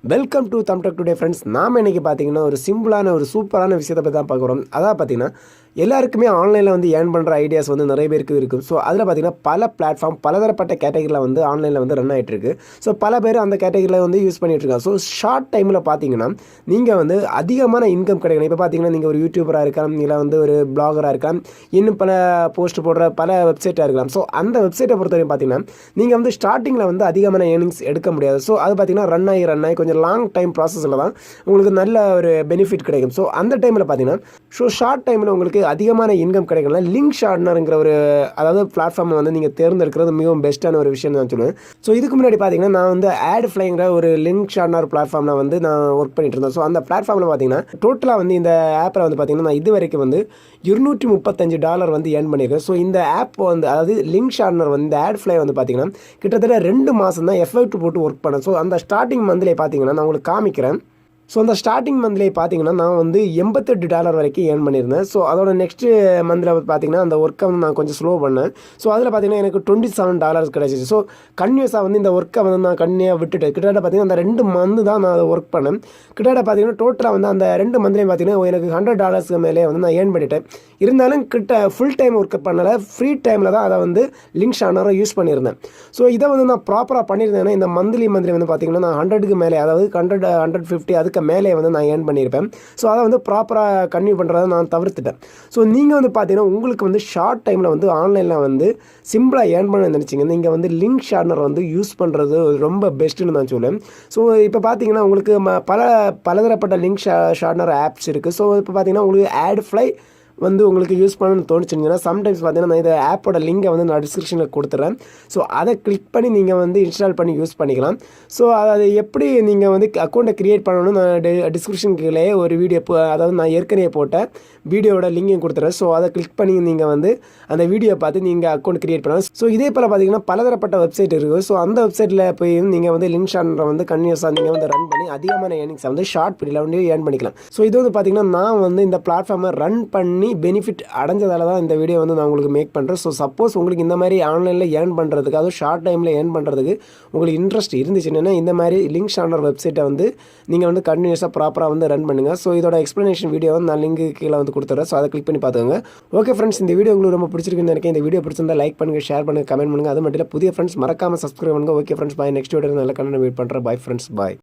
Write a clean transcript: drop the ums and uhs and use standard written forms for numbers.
Welcome to தம்டக் today friends. நாம் இன்றைக்கி பார்த்தீங்கன்னா ஒரு சிம்பிளான ஒரு சூப்பரான விஷயத்தை பற்றி தான் பார்க்குறோம். அதாவது பார்த்தீங்கன்னா எல்லாருக்குமே ஆன்லைனில் வந்து ஏர்ன் பண்ணுற ஐடியாஸ் வந்து நிறைய பேருக்கு இருக்கும். ஸோ அதில் பார்த்தீங்கன்னா பல பிளாட்ஃபார்ம் பலதரப்பட்ட கேட்டகரியில் வந்து ஆன்லைனில் வந்து ரன் ஆகிட்டுருக்கு. ஸோ பல பேர் அந்த கேட்டகரியில் வந்து யூஸ் பண்ணிகிட்ருக்காங்க. ஸோ ஷார்ட் டைமில் பார்த்தீங்கன்னா நீங்கள் வந்து அதிகமான இன்கம் கிடைக்கணும். இப்போ பார்த்தீங்கன்னா நீங்கள் ஒரு யூடியூபராக இருக்கலாம், இல்லை வந்து ஒரு பிளாகராக இருக்கலாம், இன்னும் பல போஸ்ட் போடுற பல வெப்சைட்டாக இருக்கலாம். ஸோ அந்த வெப்சைட்டை பொறுத்தவரைக்கும் பார்த்தீங்கன்னா நீங்கள் வந்து ஸ்டார்டிங்கில் வந்து அதிகமான ஏர்னிங்ஸ் எடுக்க முடியாது. ஸோ அது பார்த்தீங்கன்னா ரன் ஆகி கொஞ்சம் லாங் டைம் ப்ராசஸில் தான் உங்களுக்கு நல்ல ஒரு பெனிஃபிட் கிடைக்கும். ஸோ அந்த டைமில் பார்த்தீங்கன்னா ஷார்ட் டைமில் உங்களுக்கு அதிகமான இன்கம் கிடைக்கல லிங்க் ஷார்ட்னருங்கிற ஒரு அதாவது பிளாட்ஃபார்மை வந்து நீங்கள் தேர்ந்தெடுக்கிறது மிகவும் பெஸ்ட்டான ஒரு விஷயம் நான் சொல்லுவேன். ஸோ இதுக்கு முன்னாடி பார்த்தீங்கன்னா நான் வந்து Adflyங்கிற ஒரு லிங்க் ஷார்ட்னர் பிளாட்ஃபார்மில் வந்து நான் ஒர்க் பண்ணிட்டு இருந்தேன். ஸோ அந்த பிளாட்ஃபார்மில் பார்த்தீங்கன்னா டோட்டலாக வந்து இந்த ஆப்பில் வந்து பார்த்தீங்கன்னா நான் இது வரைக்கும் வந்து $235 வந்து ஏர்ன் பண்ணியிருக்கேன். ஸோ இந்த ஆப் வந்து அதாவது லிங்க் ஷார்ட்னர் வந்து இந்த Adfly வந்து பார்த்தீங்கன்னா கிட்டத்தட்ட 2 மாதம் தான் எஃபெக்ட் போட்டு ஒர்க் பண்ணேன். ஸோ அந்த ஸ்டார்டிங் மந்த்லேயே பார்த்தீங்கன்னா நான் உங்களுக்கு காமிக்கிறேன். ஸோ அந்த ஸ்டார்டிங் மந்த்லேயே பார்த்தீங்கன்னா நான் வந்து $88 வரைக்கும் ஏர்ன் பண்ணியிருந்தேன். ஸோ அதோட நெக்ஸ்ட்டு மந்தில் பார்த்தீங்கன்னா அந்த ஒர்க்கை வந்து நான் கொஞ்சம் ஸ்லோ பண்ணேன். ஸோ அதில் பார்த்தீங்கன்னா எனக்கு $27 கிடச்சிச்சு. ஸோ கன்யூஸாக வந்து இந்த ஒர்க்கை வந்து நான் கன்னியாக விட்டுட்டு கிட்டத்தட்ட பார்த்தீங்கன்னா அந்த 2 மந்த் தான் நான் அதை ஒர்க் பண்ணேன். கிட்டத்தட்ட பார்த்தீங்கன்னா டோட்டலாக வந்து அந்த 2 மந்த்லேயும் பார்த்தீங்கன்னா எனக்கு $100 மேலே வந்து நான் ஏர்ன் பண்ணிட்டேன். இருந்தாலும் ஃபுல் டைம் ஒர்க் பண்ணலை, ஃப்ரீ டைமில் தான் அதை வந்து லிங்க் ஷார்ட்னரை யூஸ் பண்ணியிருந்தேன். ஸோ இதை வந்து நான் ப்ராப்பராக பண்ணியிருந்தேன்னா இந்த மந்த்லி வந்து பார்த்தீங்கன்னா நான் 100க்கு மேலே அதாவது 100 150 அதுக்கு மேலே வந்து நான் ஏர்ன் பண்ணியிருப்பேன். ஸோ அதை வந்து ப்ராப்பராக கன்டினியூ பண்ணுறதை நான் தவிர்த்துட்டேன். ஸோ நீங்கள் வந்து பார்த்தீங்கன்னா உங்களுக்கு வந்து ஷார்ட் டைமில் வந்து ஆன்லைனில் வந்து சிம்பிளாக ஏர்ன் பண்ண நினச்சிங்க நீங்கள் வந்து லிங்க் ஷார்ட்னர் வந்து யூஸ் பண்ணுறது ரொம்ப பெஸ்ட்டுன்னு நான் சொல்லுவேன். ஸோ இப்போ பார்த்தீங்கன்னா உங்களுக்கு பலதரப்பட்ட லிங்க் ஷார்ட்னர் ஆப்ஸ் இருக்குது. ஸோ இப்போ பார்த்தீங்கன்னா உங்களுக்கு Adfly வந்து உங்களுக்கு யூஸ் பண்ணணும்னு தோணுச்சுன்னா சம்டைம்ஸ் பார்த்தீங்கன்னா நான் இந்த ஆப்போட லிங்கை வந்து நான் டிஸ்கிரிப்ஷனில் கொடுத்துட்றேன். ஸோ அதை கிளிக் பண்ணி நீங்கள் வந்து இன்ஸ்டால் பண்ணி யூஸ் பண்ணிக்கலாம். ஸோ அது எப்படி நீங்கள் வந்து அக்கௌண்ட்டை க்ரியேட் பண்ணணும்னு நான் டிஸ்கிரிப்ஷனுக்குள்ளே ஒரு வீடியோ அதாவது நான் ஏற்கனவே போட்ட வீடியோட லிங்கையும் கொடுத்துறேன். ஸோ அதை கிளிக் பண்ணி நீங்கள் வந்து அந்த வீடியோ பார்த்து நீங்கள் அக்கௌண்ட் க்ரியேட் பண்ணலாம். ஸோ இதே போல் பார்த்தீங்கன்னா பலதரப்பட்ட வெப்சைட் இருக்குது. ஸோ அந்த வெப்சைட்டில் போய் நீங்கள் வந்து லிங்க் ஷார்ட்னரை வந்து கன்டினியூஸாக நீங்கள் வந்து ரன் பண்ணி அதிகமான ஏர்னிங்ஸை வந்து ஷார்ட் பீரியடில் வந்து ஏர்ன் பண்ணிக்கலாம். ஸோ இது வந்து பார்த்தீங்கன்னா நான் வந்து இந்த பிளாட்ஃபார்மை ரன் பண்ணி பெனிஃபிட் அடைஞ்சதால தான் இந்த வீடியோ வந்து நான் உங்களுக்கு மேக் பண்ணுறேன். ஸோ சப்போஸ் உங்களுக்கு இந்த மாதிரி ஆன்லைனில் ஏர்ன் பண்ணுறதுக்கு அதுவும் ஷார்ட் டைமில் ஏர்ன் பண்ணுறதுக்கு உங்களுக்கு இன்ட்ரெஸ்ட் இருந்துச்சுன்னா இந்த மாதிரி லிங்க் ஷார்ட்னர் வெப்சைட்டை வந்து நீங்கள் வந்து கண்டினியூஸாக ப்ராப்பராக வந்து ரன் பண்ணுங்கள். ஸோ இதோட எக்ஸ்ப்ளனேஷன் வீடியோ வந்து நான் லிங்க் கீழே வந்து கொடுத்துறேன். ஸோ அதை கிளிக் பண்ணி பார்த்துக்கோங்க. ஓகே ஃப்ரெண்ட்ஸ், இந்த வீடியோ உங்களுக்கு ரொம்ப பிடிச்சிருக்குன்னு நினைக்கிறேன். இந்த வீடியோ பிடிச்சிருந்தா லைக் பண்ணுங்கள், ஷேர் பண்ணுங்கள், கமெண்ட் பண்ணுங்கள். அது மட்டும் இல்லை புதிய ஃப்ரெண்ட்ஸ் மறக்காமல் சப்ஸ்கிரைப் பண்ணுங்கள். ஓகே ஃப்ரெண்ட்ஸ், பாய். நெக்ஸ்ட் வீடியோ நல்ல கண்டென்ட் வெயிட் பண்ணுறேன். பாய் ஃப்ரெண்ட்ஸ், பாய்.